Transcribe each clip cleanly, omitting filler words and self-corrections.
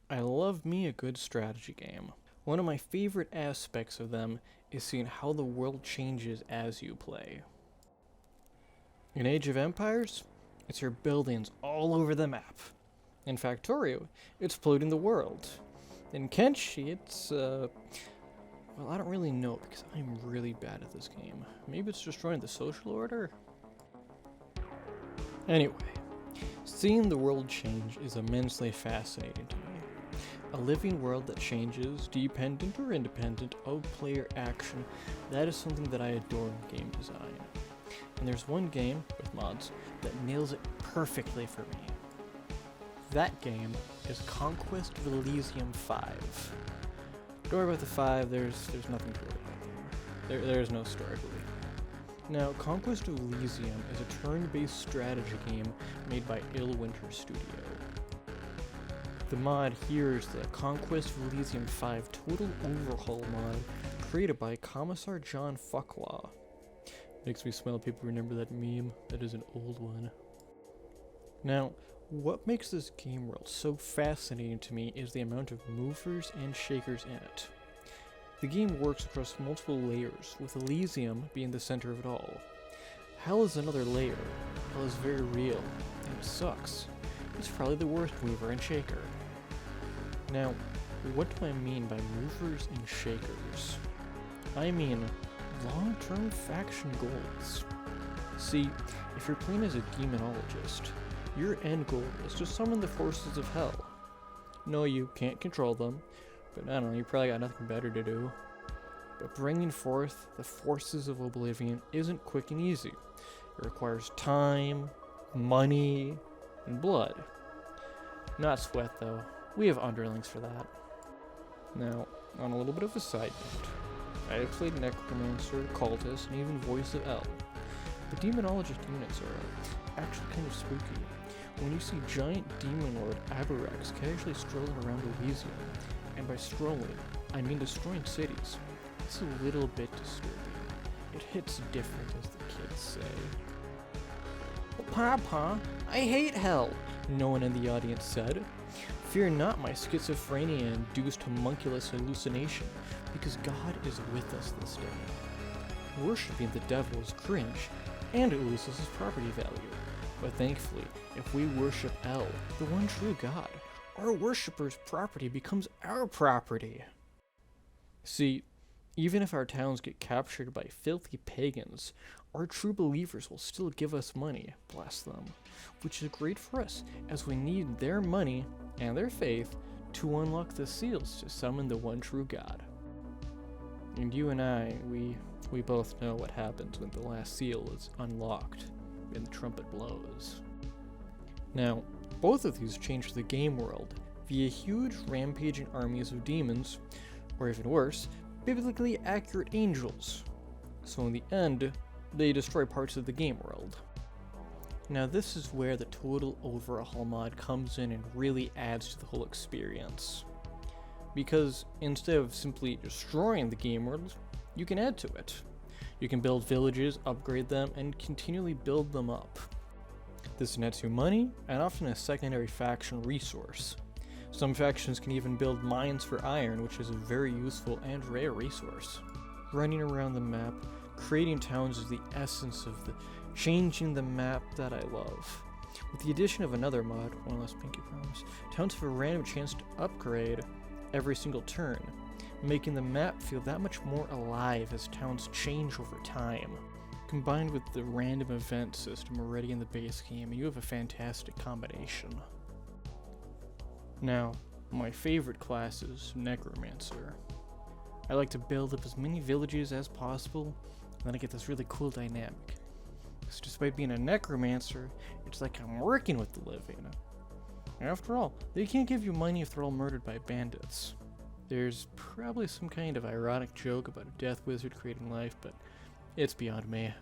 I love me a good strategy game. One of my favorite aspects of them is seeing how the world changes as you play. In Age of Empires, it's your buildings all over the map. In Factorio, it's polluting the world. In Kenshi, it's, well, I don't really know because I'm really bad at this game. Maybe it's destroying the social order? Anyway, seeing the world change is immensely fascinating to me. A living world that changes, dependent or independent of player action, that is something that I adore in game design. And there's one game, with mods, that nails it perfectly for me. That game is Conquest of Elysium 5. Don't worry about the 5, there's nothing to worry about there. There's no story, believe me. Now, Conquest of Elysium is a turn-based strategy game made by Illwinter Studio. The mod here is the Conquest of Elysium 5 Total Overhaul mod, created by Commissar John Fuqua. Makes me smile people remember that meme, that is an old one. Now, what makes this game world so fascinating to me is the amount of movers and shakers in it. The game works across multiple layers, with Elysium being the center of it all. Hell is another layer. Hell is very real, and it sucks. It's probably the worst mover and shaker. Now, what do I mean by movers and shakers? I mean long-term faction goals. See, if you're playing as a demonologist, your end goal is to summon the forces of hell. No, you can't control them, but I don't know, you probably got nothing better to do. But bringing forth the forces of oblivion isn't quick and easy. It requires time, money, and blood. Not sweat though, we have underlings for that. Now, on a little bit of a side note, I have played necromancer, cultist, and even voice of L. The demonologist units are actually kind of spooky. When you see giant demon lord Abarex casually strolling around Elysium, and by strolling, I mean destroying cities, it's a little bit disturbing. It hits different, as the kids say. Papa, I hate hell, no one in the audience said. Fear not my schizophrenia-induced homunculus hallucination, because God is with us this day. Worshipping the devil is cringe, and it loses its property value. But thankfully, if we worship El, the one true God, our worshipper's property becomes our property. See, even if our towns get captured by filthy pagans, our true believers will still give us money, bless them, which is great for us, as we need their money and their faith to unlock the seals to summon the one true God. And you and I, we both know what happens when the last seal is unlocked and the trumpet blows. Now, both of these change the game world via huge rampaging armies of demons, or even worse, biblically accurate angels. So in the end, they destroy parts of the game world. Now this is where the Total Overhaul mod comes in and really adds to the whole experience. Because instead of simply destroying the game world, you can add to it. You can build villages, upgrade them, and continually build them up. This nets you money, and often a secondary faction resource. Some factions can even build mines for iron, which is a very useful and rare resource. Running around the map, creating towns is the essence of the changing the map that I love. With the addition of another mod, one less pinky promise, towns have a random chance to upgrade every single turn, making the map feel that much more alive as towns change over time. Combined with the random event system already in the base game, you have a fantastic combination. Now, my favorite class is necromancer. I like to build up as many villages as possible, and then I get this really cool dynamic. Because despite being a necromancer, it's like I'm working with the living. After all, they can't give you money if they're all murdered by bandits. There's probably some kind of ironic joke about a death wizard creating life, but it's beyond me.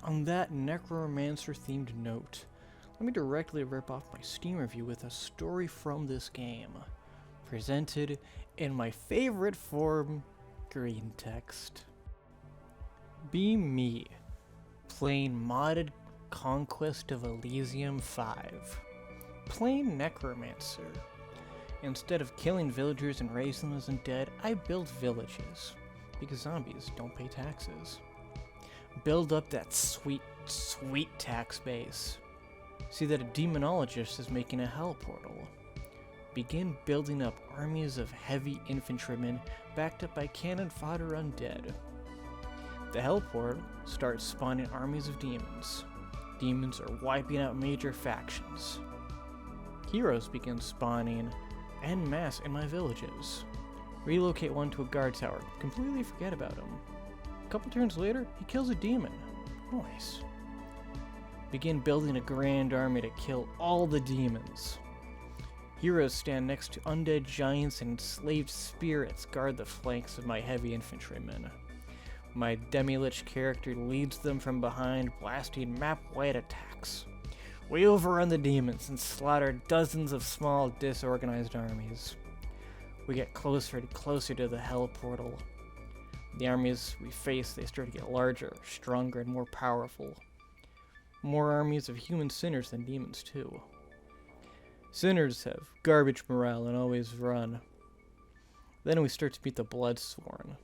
On that necromancer-themed note, let me directly rip off my Steam review with a story from this game, presented in my favorite form, green text. Be me, playing modded Conquest of Elysium 5. Playing necromancer. Instead of killing villagers and raising them as undead, I build villages, because zombies don't pay taxes. Build up that sweet, sweet tax base. See that a demonologist is making a hell portal. Begin building up armies of heavy infantrymen backed up by cannon fodder undead. The hell portal starts spawning armies of demons. Demons are wiping out major factions. Heroes begin spawning en masse in my villages. Relocate one to a guard tower, completely forget about him. A couple turns later, he kills a demon. Nice. Begin building a grand army to kill all the demons. Heroes stand next to undead giants and enslaved spirits guard the flanks of my heavy infantrymen. My demi-lich character leads them from behind, blasting map-wide attacks. We overrun the demons and slaughter dozens of small, disorganized armies. We get closer and closer to the hell portal. The armies we face, they start to get larger, stronger, and more powerful. More armies of human sinners than demons, too. Sinners have garbage morale and always run. Then we start to meet the Bloodsworn.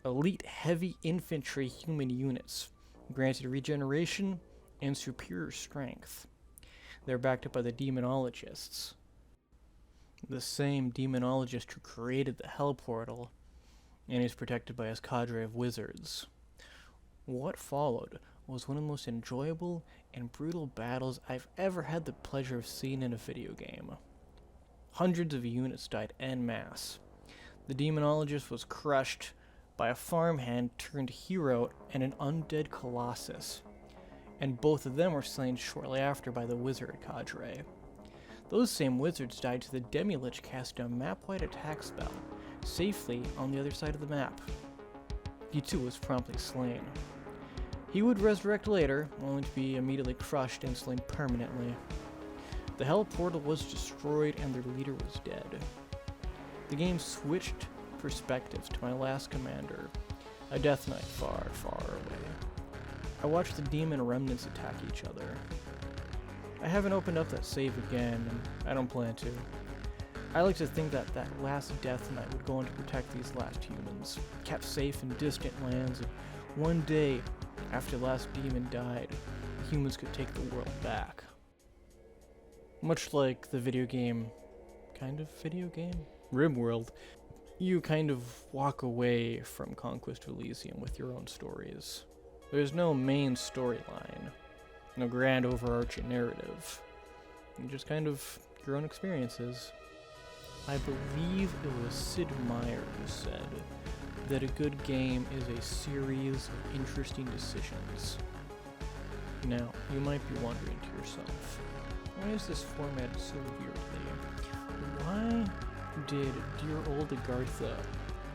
Elite heavy infantry human units, granted regeneration and superior strength. They're backed up by the demonologists. The same demonologist who created the hell portal, and is protected by his cadre of wizards. What followed was one of the most enjoyable and brutal battles I've ever had the pleasure of seeing in a video game. Hundreds of units died en masse. The demonologist was crushed by a farmhand turned hero and an undead colossus, and both of them were slain shortly after by the wizard cadre. Those same wizards died to the demi-lich casting a map-wide attack spell, safely on the other side of the map. He too was promptly slain. He would resurrect later, only to be immediately crushed and slain permanently. The hell portal was destroyed and their leader was dead. The game switched perspectives to my last commander, a death knight far, far away. I watched the demon remnants attack each other. I haven't opened up that save again, and I don't plan to. I like to think that that last death knight would go on to protect these last humans, kept safe in distant lands, and one day, after the last demon died, the humans could take the world back. Much like the video game, RimWorld, you kind of walk away from Conquest of Elysium with your own stories. There's no main storyline, no grand overarching narrative, just kind of your own experiences. I believe it was Sid Meier who said that a good game is a series of interesting decisions. Now, you might be wondering to yourself, why is this formatted so weirdly? Why did dear old Agartha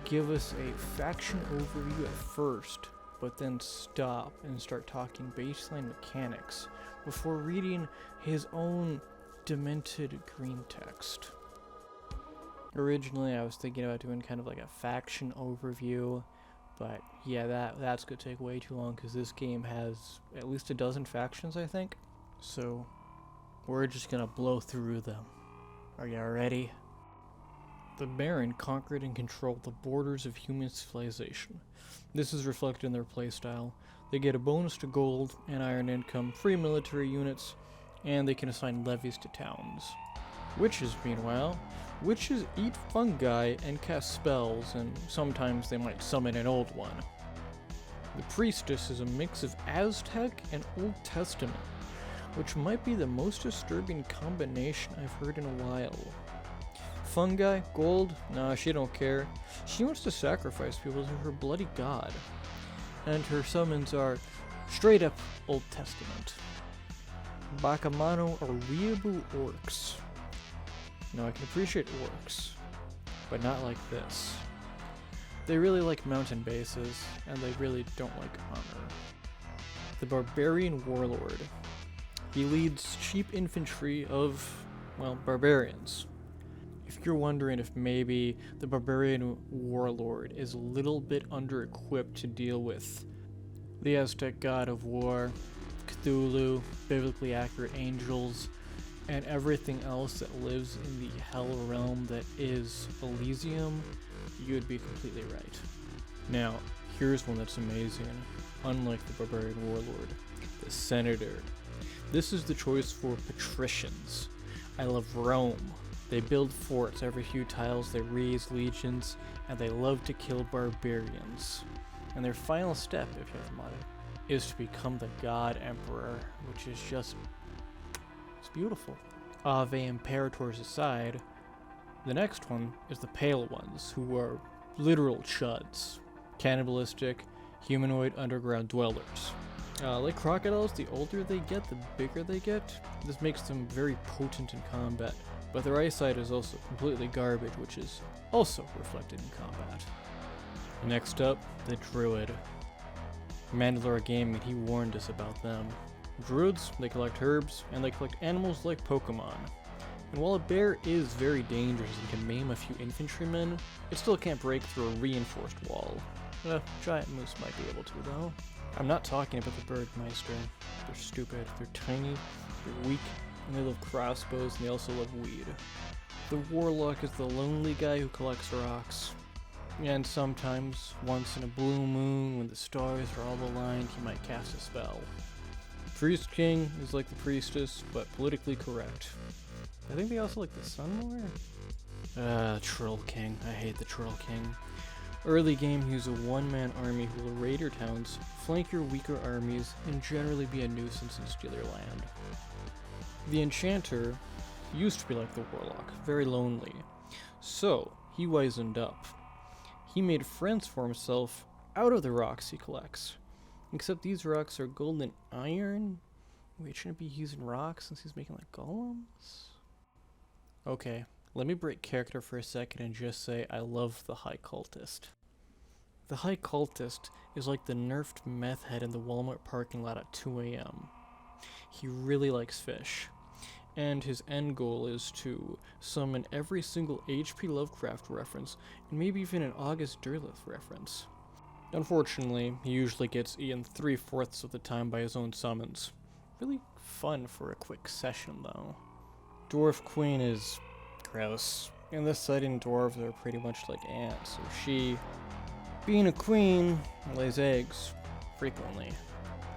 give us a faction overview at first, but then stop and start talking baseline mechanics before reading his own demented green text? Originally, I was thinking about doing kind of like a faction overview, but yeah, that's gonna take way too long because this game has at least a dozen factions, I think. So, we're just gonna blow through them. Are you ready? The Baron conquered and controlled the borders of human civilization. This is reflected in their playstyle. They get a bonus to gold and iron income, free military units, and they can assign levies to towns. Witches, meanwhile, witches eat fungi and cast spells, and sometimes they might summon an old one. The priestess is a mix of Aztec and Old Testament, which might be the most disturbing combination I've heard in a while. Fungi, gold, nah, she don't care. She wants to sacrifice people to her bloody god. And her summons are straight up Old Testament. Bakamano are weeaboo orcs. Now I can appreciate orcs, but not like this. They really like mountain bases, and they really don't like honor. The Barbarian Warlord. He leads cheap infantry of, well, barbarians. If you're wondering if maybe the Barbarian Warlord is a little bit under-equipped to deal with the Aztec god of war, Cthulhu, biblically accurate angels, and everything else that lives in the hell realm that is Elysium, you would be completely right. Now, here's one that's amazing. Unlike the Barbarian Warlord, the Senator. This is the choice for patricians. I love Rome. They build forts every few tiles, they raise legions, and they love to kill barbarians. And their final step, if you have money, is to become the God Emperor, which is just, it's beautiful. Ave Imperators aside, the next one is the Pale Ones, who are literal chuds. Cannibalistic, humanoid underground dwellers. Like crocodiles, the older they get, the bigger they get. This makes them very potent in combat, but their eyesight is also completely garbage, which is also reflected in combat. Next up, the Druid. Mandalore Gaming, he warned us about them. Druids, they collect herbs, and they collect animals like Pokemon. And while a bear is very dangerous and can maim a few infantrymen, it still can't break through a reinforced wall. Giant moose might be able to, though. I'm not talking about the Bergmeister. They're stupid, they're tiny, they're weak, and they love crossbows, and they also love weed. The Warlock is the lonely guy who collects rocks. And sometimes, once in a blue moon, when the stars are all aligned, he might cast a spell. Priest King is like the priestess, but politically correct. I think they also like the sun more? Troll King. I hate the Troll King. Early game, he's a one-man army who will raid your towns, flank your weaker armies, and generally be a nuisance and steal your land. The Enchanter used to be like the Warlock, very lonely. So, he wisened up. He made friends for himself out of the rocks he collects. Except these rocks are gold and iron? Wait, shouldn't he be using rocks since he's making like golems? Okay, let me break character for a second and just say I love the High Cultist. The High Cultist is like the nerfed meth head in the Walmart parking lot at 2 a.m. He really likes fish. And his end goal is to summon every single H.P. Lovecraft reference, and maybe even an August Derleth reference. Unfortunately, he usually gets eaten 3/4 of the time by his own summons. Really fun for a quick session, though. Dwarf Queen is gross. In this setting, dwarves are pretty much like ants, so she, being a queen, lays eggs, frequently.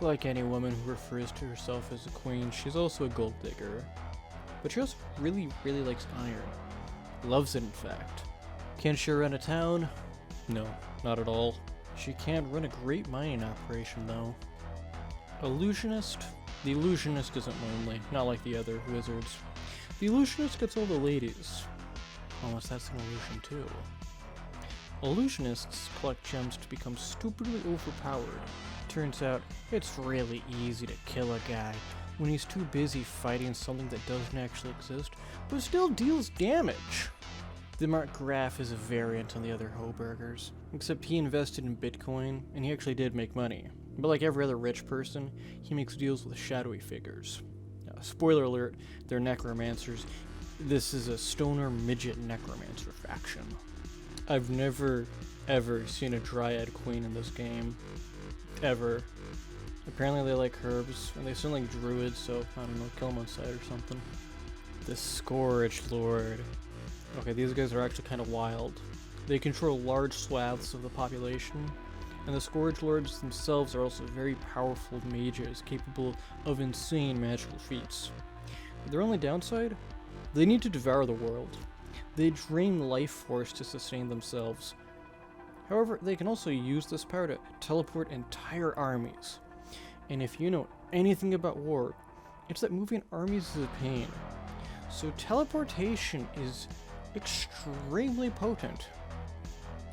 Like any woman who refers to herself as a queen, she's also a gold digger. But she also really likes iron. Loves it, in fact. Can she run a town? No, not at all. She can run a great mining operation, though. Illusionist? The illusionist isn't lonely, not like the other wizards. The illusionist gets all the ladies. Unless that's an illusion, too. Illusionists collect gems to become stupidly overpowered. Turns out, it's really easy to kill a guy when he's too busy fighting something that doesn't actually exist, but still deals damage. The Mark Graf is a variant on the other Hoburgers, except he invested in Bitcoin, and he actually did make money. But like every other rich person, he makes deals with shadowy figures. Spoiler alert, they're necromancers. This is a stoner midget necromancer faction. I've never, ever seen a dryad queen in this game. Ever. Apparently they like herbs, and they sound like druids, so, I don't know, kill them on sight or something. The Scourge Lord. Okay, these guys are actually kind of wild. They control large swaths of the population, and the Scourge Lords themselves are also very powerful mages capable of insane magical feats. Their only downside? They need to devour the world. They drain life force to sustain themselves. However, they can also use this power to teleport entire armies. And if you know anything about war, it's that moving armies is a pain. So teleportation is extremely potent.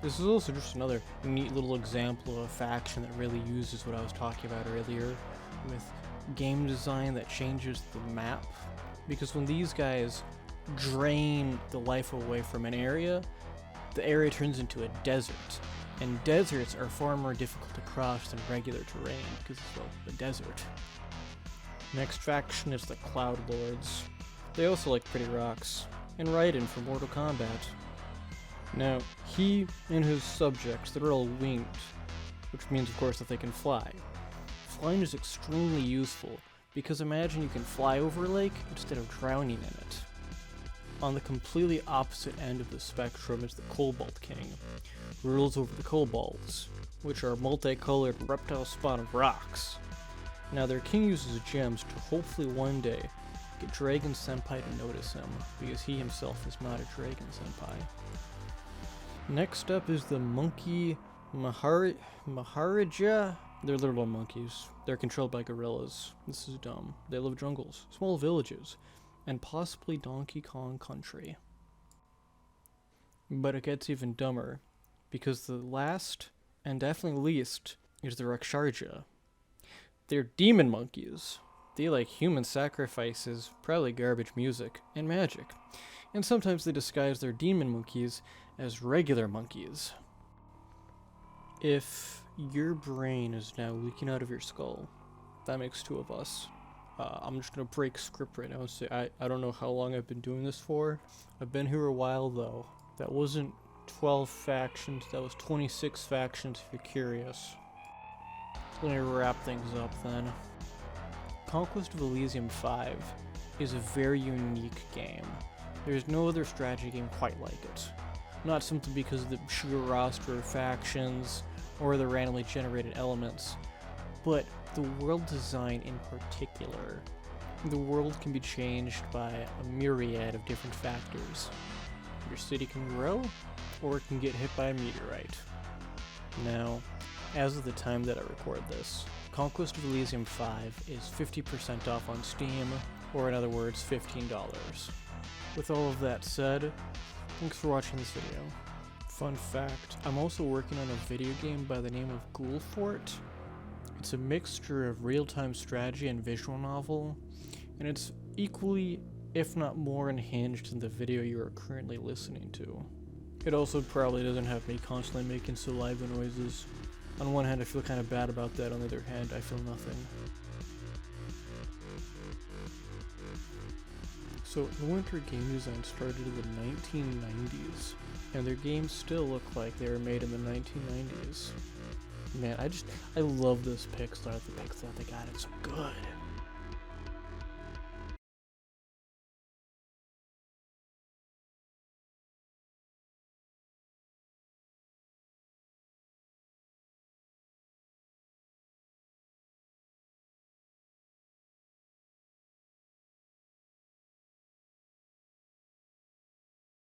This is also just another neat little example of a faction that really uses what I was talking about earlier with game design that changes the map. Because when these guys drain the life away from an area, the area turns into a desert. And deserts are far more difficult to cross than regular terrain because it's, well, a desert. Next faction is the Cloud Lords. They also like pretty rocks, and Raiden from Mortal Kombat. Now, he and his subjects, they're all winged, which means of course that they can fly. Flying is extremely useful, Because imagine you can fly over a lake instead of drowning in it. On the completely opposite end of the spectrum is the Cobalt King, who rules over the kobolds, which are multicolored reptile-spawned rocks. Now their king uses gems to hopefully one day get Dragon Senpai to notice him, because he himself is not a Dragon Senpai. Next up is the monkey Maharaja. They're little monkeys. They're controlled by gorillas. This is dumb. They live jungles, small villages, and possibly Donkey Kong Country. But it gets even dumber, because the last, and definitely least, is the Raksharja. They're demon monkeys. They like human sacrifices, probably garbage music, and magic. And sometimes they disguise their demon monkeys as regular monkeys. If your brain is now leaking out of your skull, that makes two of us. I'm just gonna break script right now and say I don't know how long I've been doing this for. I've been here a while though. That wasn't 12 factions, that was 26 factions if you're curious. Let me wrap things up then. Conquest of Elysium 5 is a very unique game. There's no other strategy game quite like it. Not simply because of the sheer roster of factions or the randomly generated elements, but the world design in particular. The world can be changed by a myriad of different factors. Your city can grow, or it can get hit by a meteorite. Now, as of the time that I record this, Conquest of Elysium 5 is 50% off on Steam, or in other words, $15. With all of that said, thanks for watching this video. Fun fact, I'm also working on a video game by the name of Ghoul Fort. It's a mixture of real-time strategy and visual novel, and it's equally, if not more, unhinged than the video you are currently listening to. It also probably doesn't have me constantly making saliva noises. On one hand, I feel kind of bad about that, on the other hand, I feel nothing. So, the Winter game design started in the 1990s, and their games still look like they were made in the 1990s. Man, I love this pixel art. The pixel art they got, it's so good.